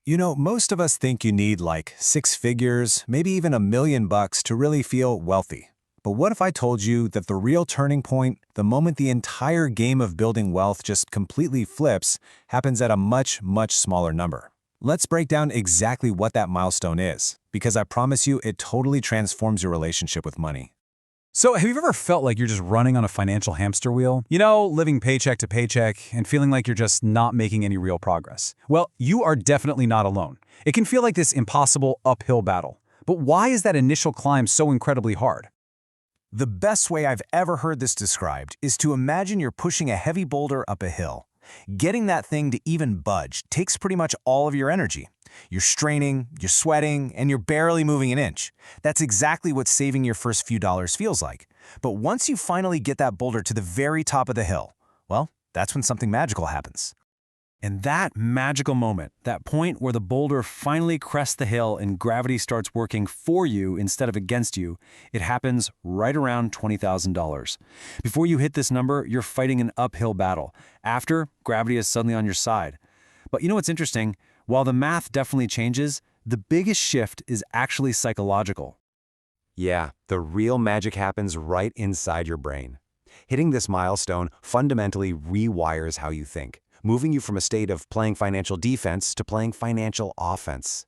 You know, most of us think you need like six figures, maybe even $1 million to really feel wealthy. But what if I told you that the real turning point, the moment the entire game of building wealth just completely flips, happens at a much, much smaller number? Let's break down exactly what that milestone is, because I promise you it totally transforms your relationship with money. So have you ever felt like you're just running on a financial hamster wheel? You know, living paycheck to paycheck and feeling like you're just not making any real progress? Well, you are definitely not alone. It can feel like this impossible uphill battle. But why is that initial climb so incredibly hard? The best way I've ever heard this described is to imagine you're pushing a heavy boulder up a hill. Getting that thing to even budge takes pretty much all of your energy. You're straining, you're sweating, and you're barely moving an inch. That's exactly what saving your first few dollars feels like. But once you finally get that boulder to the very top of the hill, well, that's when something magical happens. And that magical moment, that point where the boulder finally crests the hill and gravity starts working for you instead of against you, it happens right around $20,000. Before you hit this number, you're fighting an uphill battle. After, gravity is suddenly on your side. But you know what's interesting? While the math definitely changes, the biggest shift is actually psychological. Yeah, the real magic happens right inside your brain. Hitting this milestone fundamentally rewires how you think, moving you from a state of playing financial defense to playing financial offense.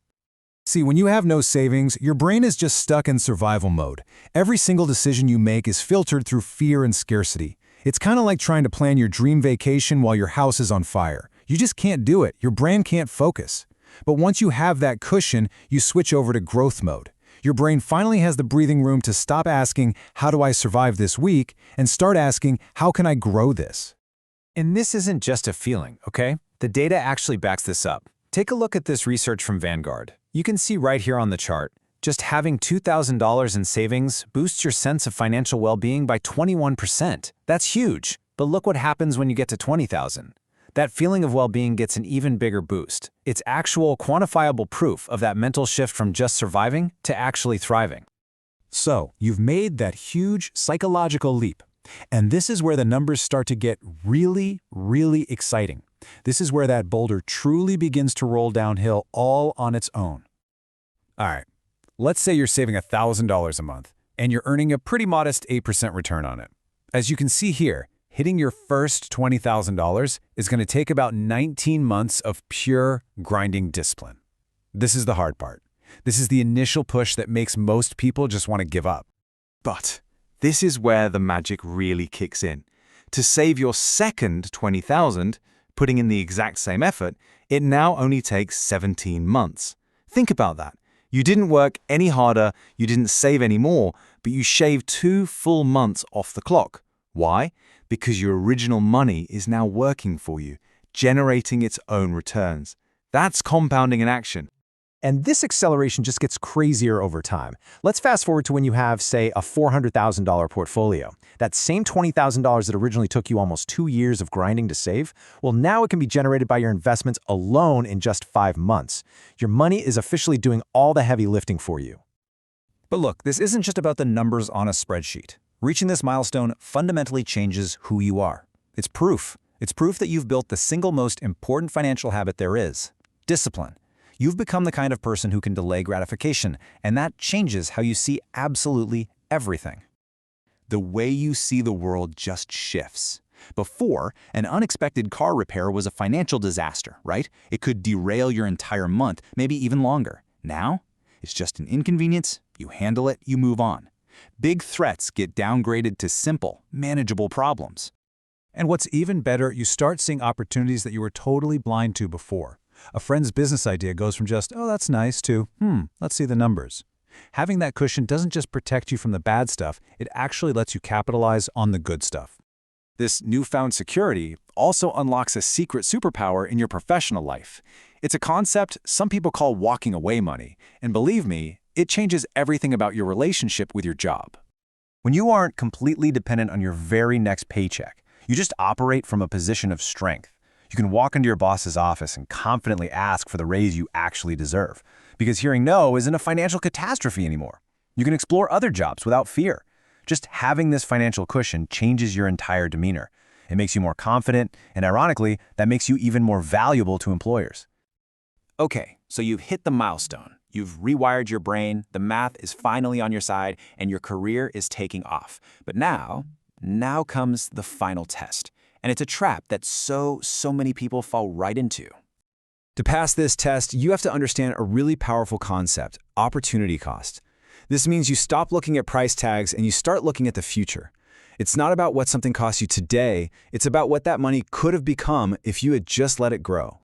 See, when you have no savings, your brain is just stuck in survival mode. Every single decision you make is filtered through fear and scarcity. It's kind of like trying to plan your dream vacation while your house is on fire. You just can't do it. Your brain can't focus. But once you have that cushion, you switch over to growth mode. Your brain finally has the breathing room to stop asking, how do I survive this week, and start asking, how can I grow this? And this isn't just a feeling, okay? The data actually backs this up. Take a look at this research from Vanguard. You can see right here on the chart, just having $2,000 in savings boosts your sense of financial well-being by 21%. That's huge. But look what happens when you get to $20,000. That feeling of well-being gets an even bigger boost. It's actual, quantifiable proof of that mental shift from just surviving to actually thriving. So, you've made that huge psychological leap. And this is where the numbers start to get really, really exciting. This is where that boulder truly begins to roll downhill all on its own. All right, let's say you're saving $1,000 a month, and you're earning a pretty modest 8% return on it. As you can see here, hitting your first $20,000 is going to take about 19 months of pure grinding discipline. This is the hard part. This is the initial push that makes most people just want to give up. But this is where the magic really kicks in. To save your second $20,000, putting in the exact same effort, it now only takes 17 months. Think about that. You didn't work any harder, you didn't save any more, but you shaved 2 full months off the clock. Why? Because your original money is now working for you, generating its own returns. That's compounding in action. And this acceleration just gets crazier over time. Let's fast forward to when you have, say, a $400,000 portfolio. That same $20,000 that originally took you almost 2 years of grinding to save, well, now it can be generated by your investments alone in just 5 months. Your money is officially doing all the heavy lifting for you. But look, this isn't just about the numbers on a spreadsheet. Reaching this milestone fundamentally changes who you are. It's proof. It's proof that you've built the single most important financial habit there is: discipline. You've become the kind of person who can delay gratification, and that changes how you see absolutely everything. The way you see the world just shifts. Before, an unexpected car repair was a financial disaster, right? It could derail your entire month, maybe even longer. Now, it's just an inconvenience, you handle it, you move on. Big threats get downgraded to simple, manageable problems. And what's even better, you start seeing opportunities that you were totally blind to before. A friend's business idea goes from just, oh, that's nice, to, let's see the numbers. Having that cushion doesn't just protect you from the bad stuff, it actually lets you capitalize on the good stuff. This newfound security also unlocks a secret superpower in your professional life. It's a concept some people call walking away money, and believe me, it changes everything about your relationship with your job. When you aren't completely dependent on your very next paycheck, you just operate from a position of strength. You can walk into your boss's office and confidently ask for the raise you actually deserve, because hearing no isn't a financial catastrophe anymore. You can explore other jobs without fear. Just having this financial cushion changes your entire demeanor. It makes you more confident, and ironically, that makes you even more valuable to employers. Okay, so you've hit the milestone. You've rewired your brain, the math is finally on your side, and your career is taking off. But now comes the final test. And it's a trap that so many people fall right into. To pass this test, you have to understand a really powerful concept, opportunity cost. This means you stop looking at price tags and you start looking at the future. It's not about what something costs you today, it's about what that money could have become if you had just let it grow.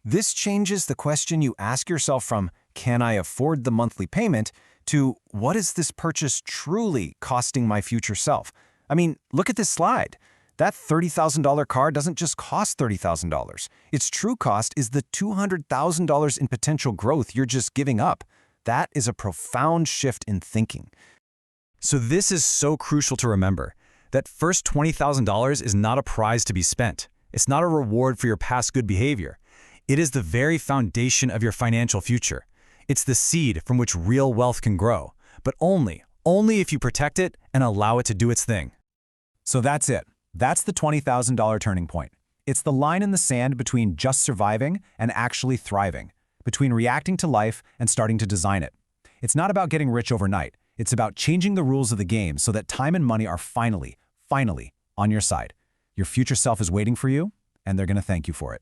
This changes the question you ask yourself from, can I afford the monthly payment, to what is this purchase truly costing my future self? I mean, look at this slide. That $30,000 car doesn't just cost $30,000. Its true cost is the $200,000 in potential growth you're just giving up. That is a profound shift in thinking. So this is so crucial to remember. That first $20,000 is not a prize to be spent. It's not a reward for your past good behavior. It is the very foundation of your financial future. It's the seed from which real wealth can grow, but only if you protect it and allow it to do its thing. So that's it. That's the $20,000 turning point. It's the line in the sand between just surviving and actually thriving, between reacting to life and starting to design it. It's not about getting rich overnight. It's about changing the rules of the game so that time and money are finally on your side. Your future self is waiting for you, and they're going to thank you for it.